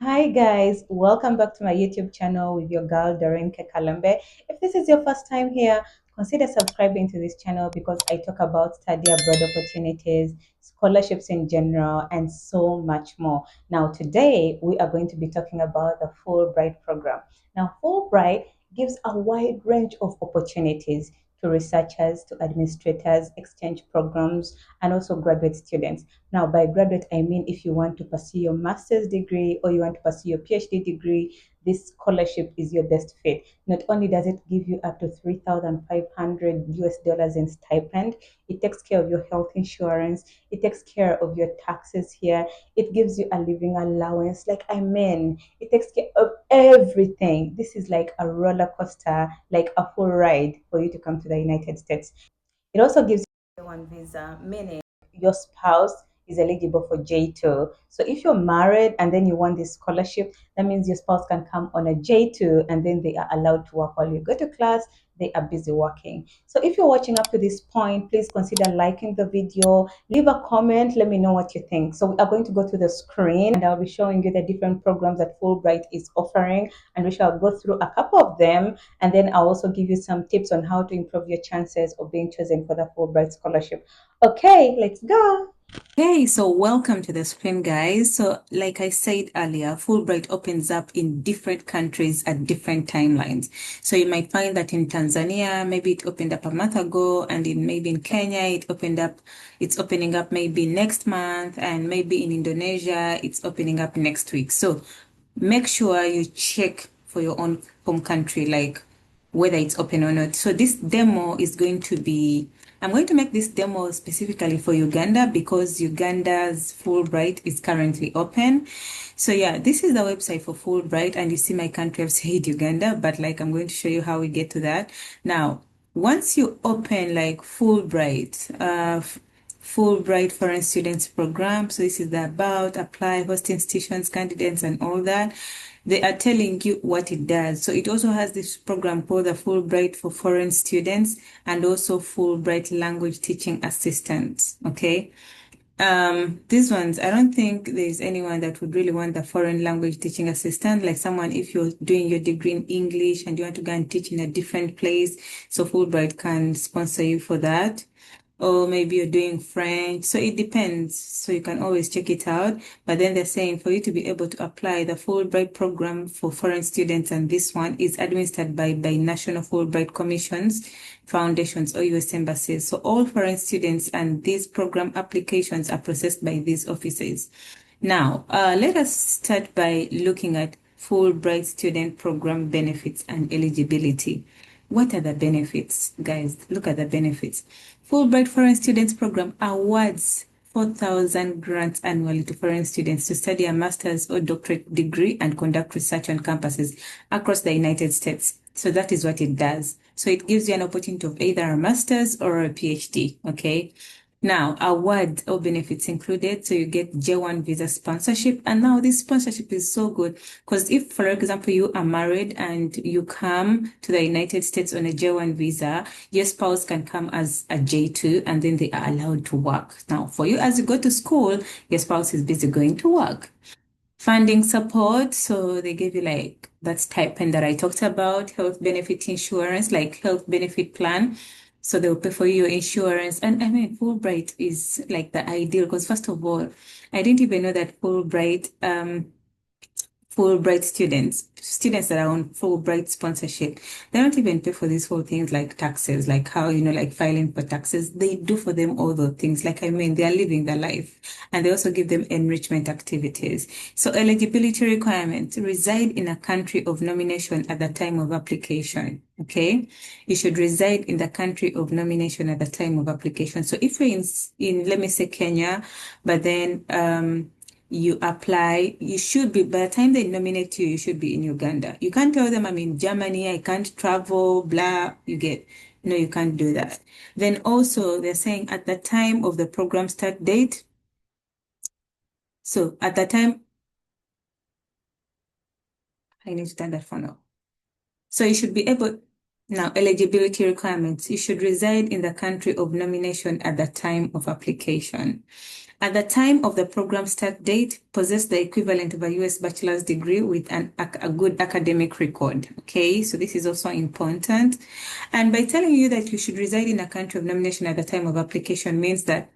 Hi guys, welcome back to my YouTube channel with your girl Doreen Kekalambe. If this is your first time here, consider subscribing to this channel because I talk about study abroad opportunities, scholarships in general, and so much more. Now, today we are going to be talking about the Fulbright program. Now, Fulbright gives a wide range of opportunities to researchers, to administrators, exchange programs, and also graduate students. Now, by graduate, I mean if you want to pursue your master's degree or you want to pursue your PhD degree, this scholarship is your best fit. Not only does it give you up to 3,500 US dollars in stipend, it takes care of your health insurance, it takes care of your taxes here, it gives you a living allowance. It takes care of everything. This is like a roller coaster, like a full ride for you to come to the United States. It also gives you one visa, meaning your spouse is eligible for J2. So if you're married and then you want this scholarship, that means your spouse can come on a J2 and then they are allowed to work while you go to class. They are busy working. So if you're watching up to this point, please consider liking the video, leave a comment, let me know what you think. So we are going to go to the screen and I'll be showing you the different programs that Fulbright is offering, and we shall go through a couple of them, and then I'll also give you some tips on how to improve your chances of being chosen for the Fulbright scholarship. Okay, let's go. Okay, so welcome to the screen, guys. So, like I said earlier, Fulbright opens up in different countries at different timelines. So you might find that in Tanzania, maybe it opened up a month ago, and maybe in Kenya, it's opening up maybe next month, and maybe in Indonesia, it's opening up next week. So make sure you check for your own home country, like whether it's open or not. So this demo is going to be, I'm going to make this demo specifically for Uganda because Uganda's Fulbright is currently open. So yeah, this is the website for Fulbright, and you see my country, I've said Uganda, but like I'm going to show you how we get to that. Now, once you open like Fulbright Foreign Students Program. So this is the about, apply, host institutions, candidates, and all that. They are telling you what it does. So it also has this program called the Fulbright for Foreign Students and also Fulbright Language Teaching Assistants. Okay. These ones, I don't think there's anyone that would really want the foreign language teaching assistant, like someone, if you're doing your degree in English and you want to go and teach in a different place, so Fulbright can sponsor you for that. Or maybe you're doing French. So it depends. So you can always check it out. But then they're saying for you to be able to apply the Fulbright program for foreign students, and this one is administered by national Fulbright commissions, foundations, or U.S. embassies. So all foreign students and these program applications are processed by these offices. Now, let us start by looking at Fulbright student program benefits and eligibility. What are the benefits, guys? Look at the benefits. Fulbright Foreign Students Program awards 4,000 grants annually to foreign students to study a master's or doctorate degree and conduct research on campuses across the United States. So that is what it does. So it gives you an opportunity of either a master's or a PhD, okay? Now, awards or benefits included. So you get J1 visa sponsorship. And now this sponsorship is so good because if, for example, you are married and you come to the United States on a J1 visa, your spouse can come as a J2 and then they are allowed to work. Now, for you, as you go to school, your spouse is busy going to work. Funding support. So they give you like that stipend that I talked about, health benefit insurance, like health benefit plan. So they'll pay for your insurance. And I mean, Fulbright is like the ideal because first of all, I didn't even know that Fulbright students that are on Fulbright sponsorship, they don't even pay for these whole things like taxes, like how, like filing for taxes. They do for them all the things. Like, I mean, they are living their life, and they also give them enrichment activities. So eligibility requirements, reside in a country of nomination at the time of application. Okay. You should reside in the country of nomination at the time of application. So if you're in let me say Kenya, but then, you apply, you should be, by the time they nominate you, you should be in Uganda. You can't tell them I'm in Germany, I can't travel, blah, you get. No, you can't do that. Then also they're saying at the time of the program start date. So at the time, I need to turn that phone off. So you should be able, Now, eligibility requirements. You should reside in the country of nomination at the time of application. At the time of the program start date, possess the equivalent of a U.S. bachelor's degree with a good academic record. Okay, so this is also important. And by telling you that you should reside in a country of nomination at the time of application means that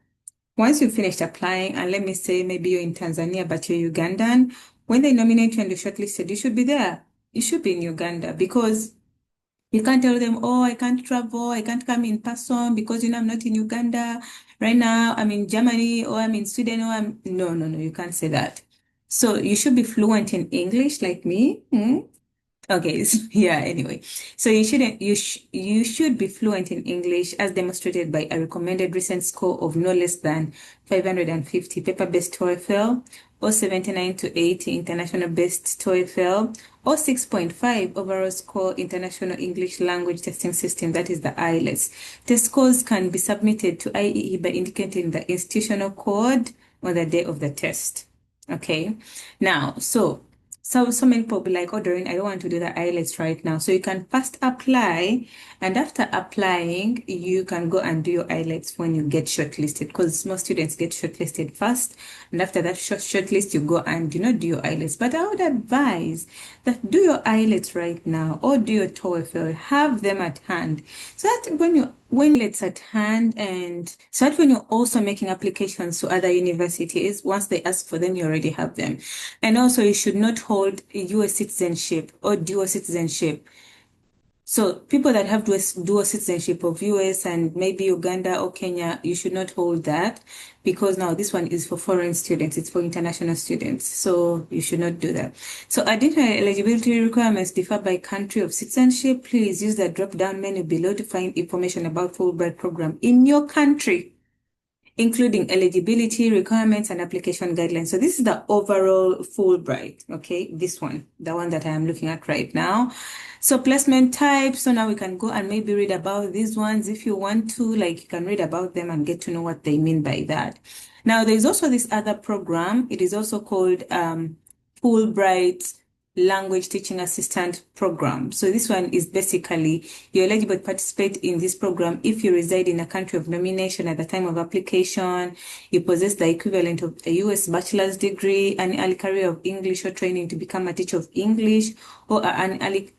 once you've finished applying, and let me say maybe you're in Tanzania, but you're Ugandan, when they nominate you and you're shortlisted, you should be there. You should be in Uganda because you can't tell them, oh, I can't travel, I can't come in person because I'm not in Uganda right now. I'm in Germany or I'm in Sweden or I'm no, no, no, you can't say that. So you should be fluent in English like me. Okay, so, yeah, anyway. So you should be fluent in English as demonstrated by a recommended recent score of no less than 550 paper-based TOEFL or 79 to 80 international-based TOEFL or 6.5 overall score international English language testing system, that is the IELTS. The scores can be submitted to IEE by indicating the institutional code on the day of the test. Okay. Now, so many people be like, oh, Doreen, I don't want to do the IELTS right now. So you can first apply, and after applying, you can go and do your IELTS when you get shortlisted, because most students get shortlisted first, and after that shortlist, you go and do your IELTS. But I would advise that do your IELTS right now or do your TOEFL, have them at hand, so that when it's at hand, and so that when you're also making applications to other universities, once they ask for them, you already have them. And also, you should not hold a U.S. citizenship or dual citizenship. So people that have dual citizenship of US and maybe Uganda or Kenya, you should not hold that, because now this one is for foreign students, it's for international students. So you should not do that. So additional eligibility requirements differ by country of citizenship. Please use the drop-down menu below to find information about Fulbright program in your country, including eligibility requirements and application guidelines. So this is the overall Fulbright, okay? This one, the one that I am looking at right now. So placement type, so now we can go and maybe read about these ones if you want to, like you can read about them and get to know what they mean by that. Now there's also this other program. It is also called Fulbright Language Teaching Assistant Program. So this one is basically you're eligible to participate in this program if you reside in a country of nomination at the time of application, you possess the equivalent of a U.S. bachelor's degree, an early career of English or training to become a teacher of English, or an early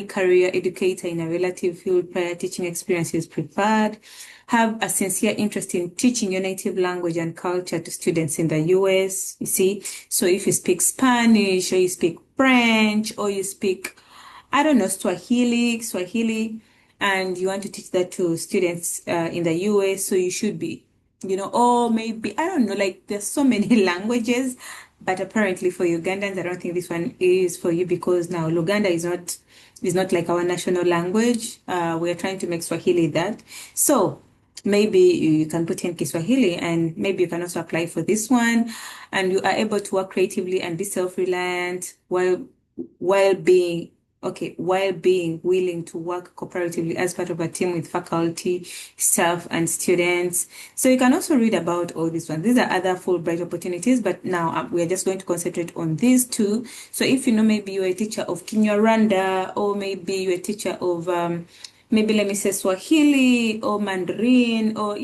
career educator in a relative field prior teaching experience is preferred. Have a sincere interest in teaching your native language and culture to students in the US. You see, so if you speak Spanish or you speak French or you speak, I don't know, Swahili, and you want to teach that to students in the US, so you should be, or maybe, I don't know, like there's so many languages, but apparently for Ugandans, I don't think this one is for you, because now Luganda is not like our national language. We're trying to make Swahili that. So maybe you can put in Kiswahili, and maybe you can also apply for this one, and you are able to work creatively and be self-reliant while being willing to work cooperatively as part of a team with faculty, staff, and students. So you can also read about all this one. These are other Fulbright opportunities, but now we are just going to concentrate on these two. So if maybe you're a teacher of Kinyarwanda, or maybe you're a teacher of maybe let me say Swahili or Mandarin, or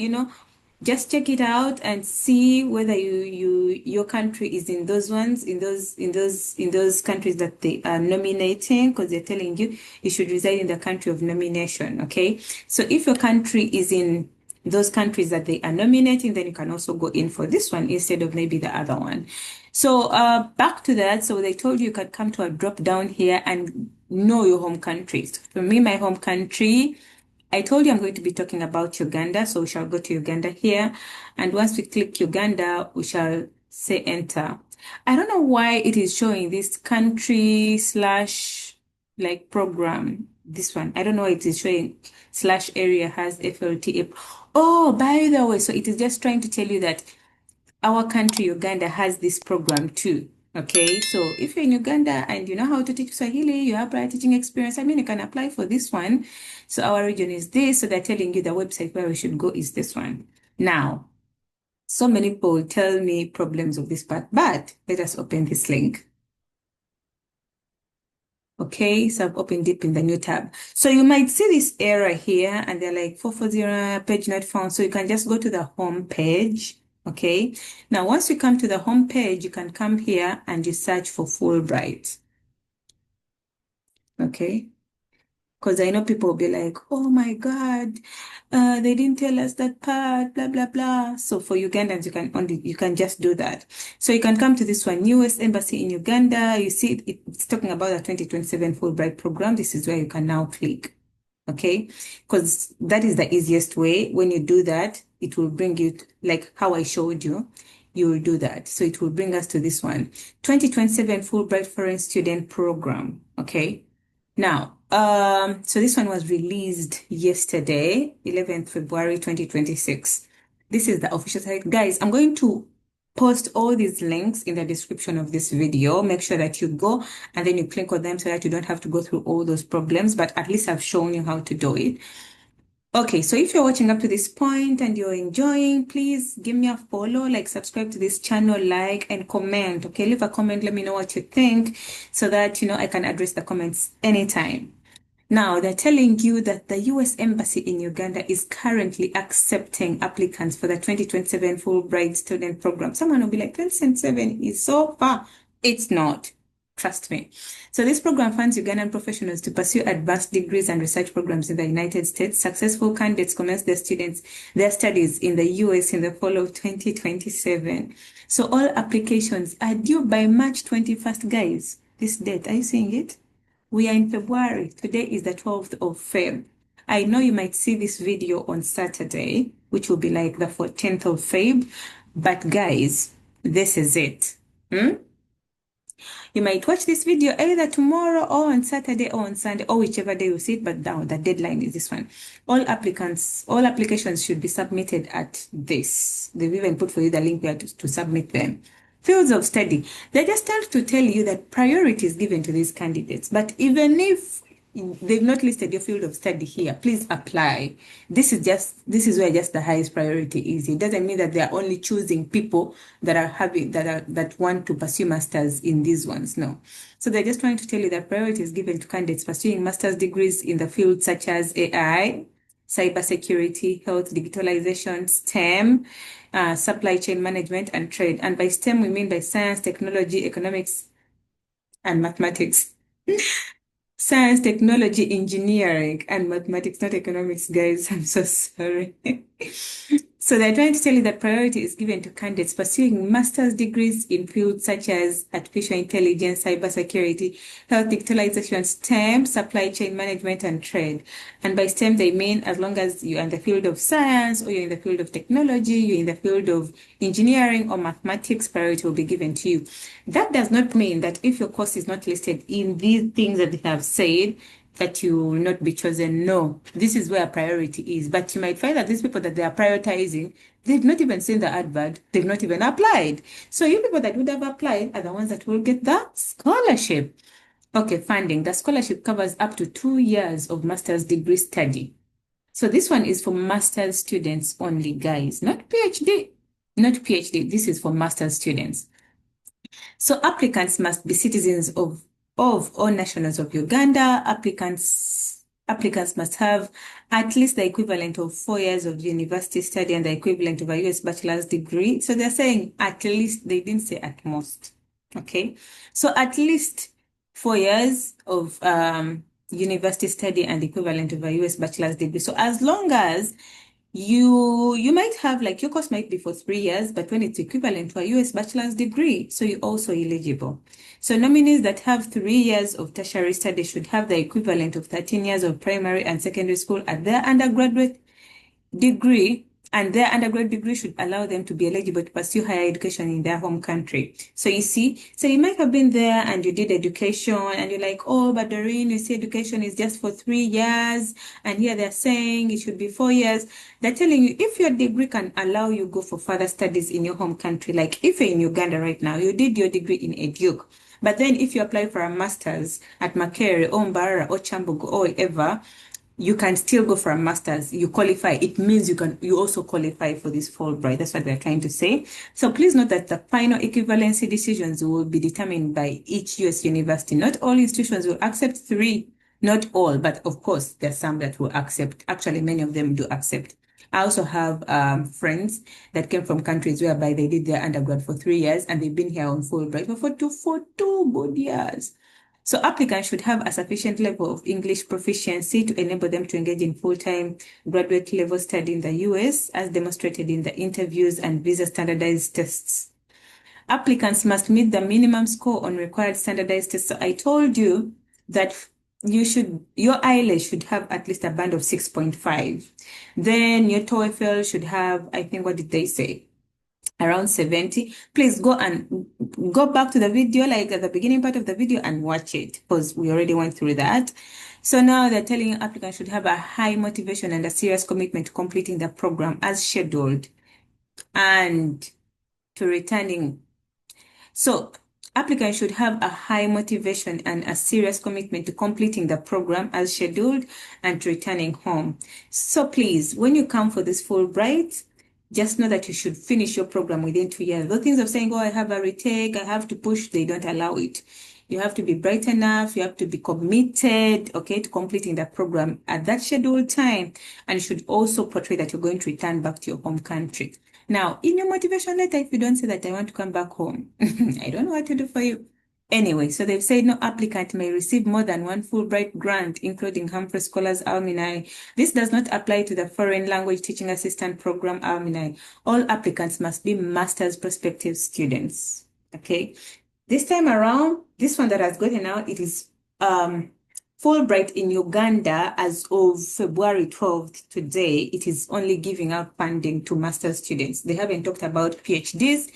just check it out and see whether your country is in those ones, in those countries that they are nominating, because they're telling you you should reside in the country of nomination. Okay, so if your country is in those countries that they are nominating, then you can also go in for this one instead of maybe the other one. So back to that. So they told you could come to a drop down here and know your home countries. For me, my home country, I told you I'm going to be talking about Uganda, so we shall go to Uganda here. And once we click Uganda, we shall say enter. I don't know why it is showing this country slash like program. This one, I don't know why it is showing slash area has FLT. Oh, by the way, so it is just trying to tell you that our country, Uganda, has this program too. Okay, so if you're in Uganda and you know how to teach Swahili, you have prior teaching experience, I mean, you can apply for this one. So our region is this, so they're telling you the website where we should go is this one. Now, so many people tell me problems of this part, but let us open this link. Okay, so I've opened it in the new tab. So you might see this error here and they're like 440 page not found. So you can just go to the home page. Okay. Now, once you come to the home page, you can come here and you search for Fulbright. Okay. Because I know people will be like, oh my God, they didn't tell us that part, blah, blah, blah. So for Ugandans, you can just do that. So you can come to this one, U.S. Embassy in Uganda. You see it's talking about the 2027 Fulbright program. This is where you can now click. Okay. Because that is the easiest way. When you do that, it will bring you, like how I showed you, you will do that. So it will bring us to this one, 2027 Fulbright Foreign Student Program. Okay. Now, so this one was released yesterday, 11th February 2026. This is the official site. Guys, I'm going to post all these links in the description of this video. Make sure that you go and then you click on them so that you don't have to go through all those problems, but at least I've shown you how to do it. Okay, so if you're watching up to this point and you're enjoying, please give me a follow, like subscribe to this channel, like and comment. Okay, leave a comment, let me know what you think so that, I can address the comments anytime. Now, they're telling you that the U.S. Embassy in Uganda is currently accepting applicants for the 2027 Fulbright Student Program. Someone will be like, 2027 is so far. It's not. Trust me. So this program funds Ugandan professionals to pursue advanced degrees and research programs in the United States. Successful candidates commence their studies in the U.S. in the fall of 2027. So all applications are due by March 21st, guys. This date, are you seeing it? We are in February. Today is the 12th of Feb. I know you might see this video on Saturday, which will be like the 14th of Feb. But guys, this is it. You might watch this video either tomorrow or on Saturday or on Sunday or whichever day you see it, but now the deadline is this one. All applications should be submitted at this. They've even put for you the link here to submit them. Fields of study. They just tend to tell you that priority is given to these candidates. But even if they've not listed your field of study here, please apply. This is where just the highest priority is. It doesn't mean that they're only choosing people that want to pursue masters in these ones. No. So they're just trying to tell you that priority is given to candidates pursuing master's degrees in the fields such as AI, cybersecurity, health, digitalization, STEM, supply chain management, and trade. And by STEM, we mean by science, technology, economics, and mathematics. Science, technology, engineering, and mathematics, not economics, guys. I'm so sorry. So they're trying to tell you that priority is given to candidates pursuing master's degrees in fields such as artificial intelligence, cybersecurity, health digitalization, STEM, supply chain management, and trade. And by STEM, they mean as long as you're in the field of science or you're in the field of technology, you're in the field of engineering or mathematics, priority will be given to you. That does not mean that if your course is not listed in these things that they have said, that you will not be chosen. No, this is where priority is. But you might find that these people that they are prioritizing, they've not even seen the advert, they've not even applied. So you people that would have applied are the ones that will get the scholarship. Okay, funding. The scholarship covers up to 2 years of master's degree study. So this one is for master's students only, guys, not PhD. Not PhD. This is for master's students. So applicants must be citizens of all nationals of Uganda. Applicants must have at least the equivalent of 4 years of university study and the equivalent of a U.S. bachelor's degree. So they're saying at least, they didn't say at most. Okay. So at least 4 years of university study and equivalent of a U.S. bachelor's degree. So as long as you might have, like, your course might be for 3 years, but when it's equivalent to a U.S. bachelor's degree, so you're also eligible. So nominees that have 3 years of tertiary study should have the equivalent of 13 years of primary and secondary school at their undergraduate degree, and their undergraduate degree should allow them to be eligible to pursue higher education in their home country. So you see, so you might have been there and you did education and you're like, oh, but Doreen, you see education is just for 3 years. And here they're saying it should be 4 years. They're telling you if your degree can allow you go for further studies in your home country, like if you're in Uganda right now, you did your degree in Eduke. But then if you apply for a master's at Makerere or Mbarara or Chambogo or wherever, you can still go for a master's. You qualify. It means you also qualify for this Fulbright. That's what they're trying to say. So please note that the final equivalency decisions will be determined by each U.S. university. Not all institutions will accept three, not all, but of course, there are some that will accept. Actually, many of them do accept. I also have friends that came from countries whereby they did their undergrad for 3 years and they've been here on Fulbright for two good years. So applicants should have a sufficient level of English proficiency to enable them to engage in full-time graduate level study in the US, as demonstrated in the interviews and visa standardized tests. Applicants must meet the minimum score on required standardized tests. So I told you that your IELTS should have at least a band of 6.5. Then your TOEFL should have, I think, what did they say? Around 70. Please go back to the video, like at the beginning part of the video, and watch it because we already went through that. So now they're telling applicants should have a high motivation and a serious commitment to completing the program as scheduled and to returning. So applicants should have a high motivation and a serious commitment to completing the program as scheduled and to returning home. So please, when you come for this Fulbright, just know that you should finish your program within 2 years. Those things of saying, oh, I have a retake, I have to push, they don't allow it. You have to be bright enough, you have to be committed, okay, to completing the program at that scheduled time. And you should also portray that you're going to return back to your home country. Now, in your motivation letter, if you don't say that I want to come back home, I don't know what to do for you. Anyway, so they've said no applicant may receive more than one Fulbright grant, including Humphrey Scholars Alumni. This does not apply to the Foreign Language Teaching Assistant Program alumni. All applicants must be master's prospective students. Okay. This time around, this one that has gotten out, it is Fulbright in Uganda as of February 12th today. It is only giving out funding to master's students. They haven't talked about PhDs.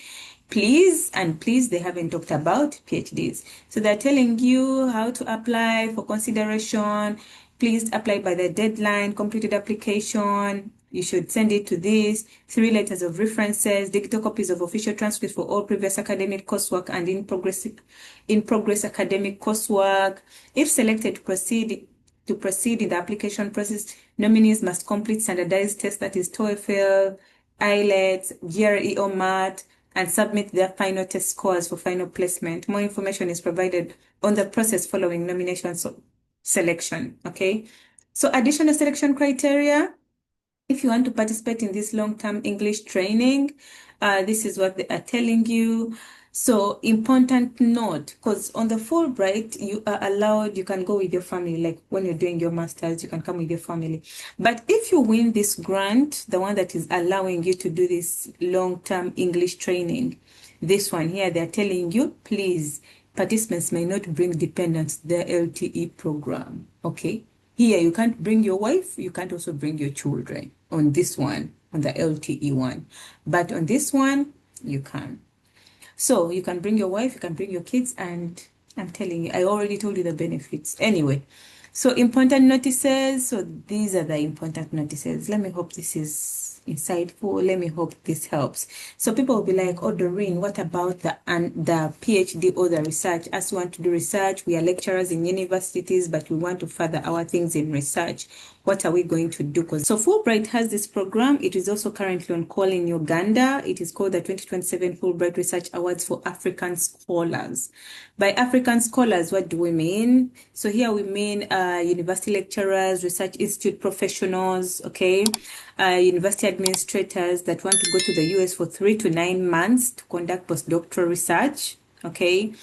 Please, they haven't talked about PhDs. So they're telling you how to apply for consideration. Please apply by the deadline, completed application. You should send it to this, 3 letters of references, digital copies of official transcripts for all previous academic coursework and in progress academic coursework. If selected to proceed in the application process, nominees must complete standardized tests, that is TOEFL, IELTS, GRE or MAT, and submit their final test scores for final placement. More information is provided on the process following nomination selection, okay? So additional selection criteria, if you want to participate in this long-term English training, this is what they are telling you. So important note, because on the Fulbright, you are allowed, you can go with your family, like when you're doing your master's, you can come with your family. But if you win this grant, the one that is allowing you to do this long-term English training, this one here, they're telling you, please, participants may not bring dependents to their LTE program, okay? Here, you can't bring your wife, you can't also bring your children on this one, on the LTE one. But on this one, you can. So you can bring your wife, you can bring your kids, and I'm telling you, I already told you the benefits. Anyway, so important notices. So these are the important notices. Let me hope this is insightful. Let me hope this helps. So people will be like, oh, Doreen, what about the PhD or the research? As we want to do research, we are lecturers in universities, but we want to further our things in research. What are we going to do? So Fulbright has this program. It is also currently on call in Uganda. It is called the 2027 Fulbright Research Awards for African Scholars. By African scholars, what do we mean? So here we mean university lecturers, research institute professionals, okay, university administrators that want to go to the US for 3 to 9 months to conduct postdoctoral research, okay.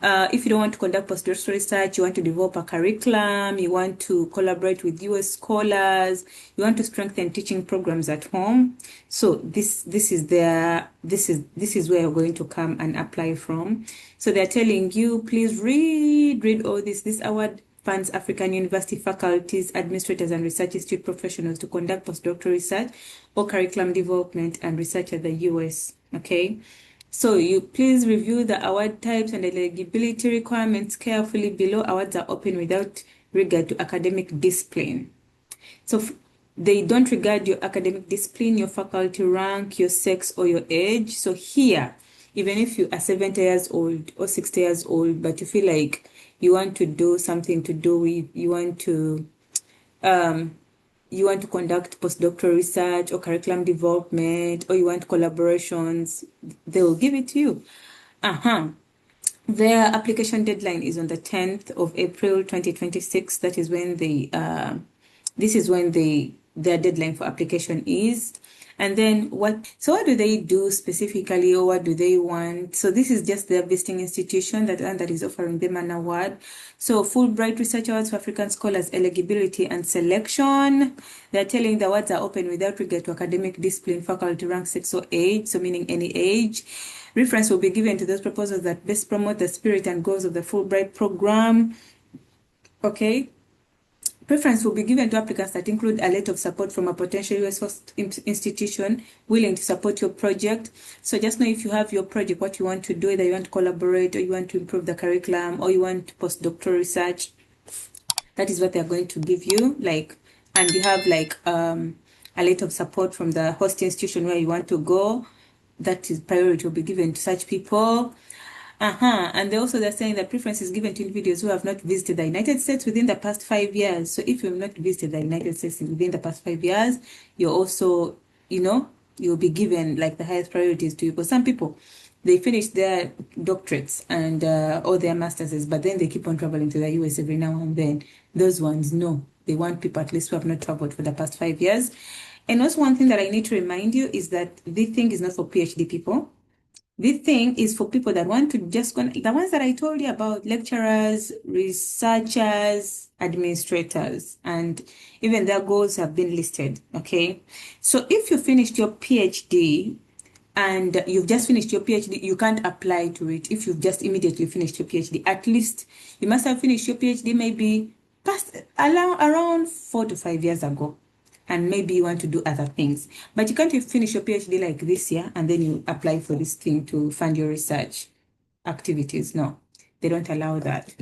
If you don't want to conduct postdoctoral research, you want to develop a curriculum, you want to collaborate with US scholars, you want to strengthen teaching programs at home. So this is where you're going to come and apply from. So they're telling you, please read all this. This award funds African university faculties, administrators, and research institute professionals to conduct postdoctoral research or curriculum development and research at the US. Okay. So you please review the award types and eligibility requirements carefully below. Awards are open without regard to academic discipline. So they don't regard your academic discipline, your faculty rank, your sex, or your age. So here, even if you are 70 years old or 60 years old, but you feel like you want to do something to do with, you want to you want to conduct postdoctoral research or curriculum development, or you want collaborations, they will give it to you. Their application deadline is on the 10th of April 2026. That is when this is when their deadline for application is. And then what do they do specifically, or what do they want? So this is just their visiting institution that is offering them an award. So Fulbright Research Awards for African Scholars, Eligibility and Selection. They're telling the awards are open without regard to academic discipline, faculty, rank, sex, or age, so meaning any age. Reference will be given to those proposals that best promote the spirit and goals of the Fulbright program. Okay. Preference will be given to applicants that include a letter of support from a potential U.S. host institution willing to support your project. So just know if you have your project, what you want to do, either you want to collaborate, or you want to improve the curriculum, or you want postdoctoral research. That is what they're going to give you. And you have a letter of support from the host institution where you want to go. That is priority will be given to such people. And they're saying that preference is given to individuals who have not visited the United States within the past 5 years. So if you have not visited the United States within the past 5 years, you're also, you'll be given like the highest priorities to you. Because some people, they finish their doctorates and or their masters, but then they keep on traveling to the US every now and then. Those ones, no. They want people at least who have not traveled for the past 5 years. And also one thing that I need to remind you is that this thing is not for PhD people. This thing is for people that want to just go, the ones that I told you about, lecturers, researchers, administrators, and even their goals have been listed, okay? So if you finished your PhD and you've just finished your PhD, you can't apply to it if you've just immediately finished your PhD. At least you must have finished your PhD maybe around 4 to 5 years ago. And maybe you want to do other things. But you can't finish your PhD like this year and then you apply for this thing to fund your research activities. No, they don't allow that.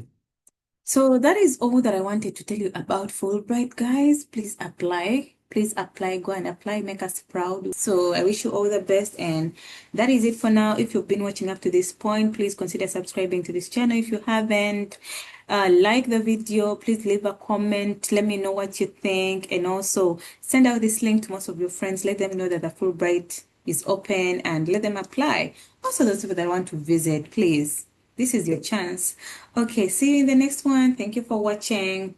So that is all that I wanted to tell you about Fulbright, guys. Please apply. Please apply. Go and apply. Make us proud. So I wish you all the best. And that is it for now. If you've been watching up to this point, please consider subscribing to this channel if you haven't. Like the video, please leave a comment, let me know what you think, and also send out this link to most of your friends. Let them know that the Fulbright is open and let them apply. Also, those people that want to visit, please, this is your chance. Okay, see you in the next one. Thank you for watching.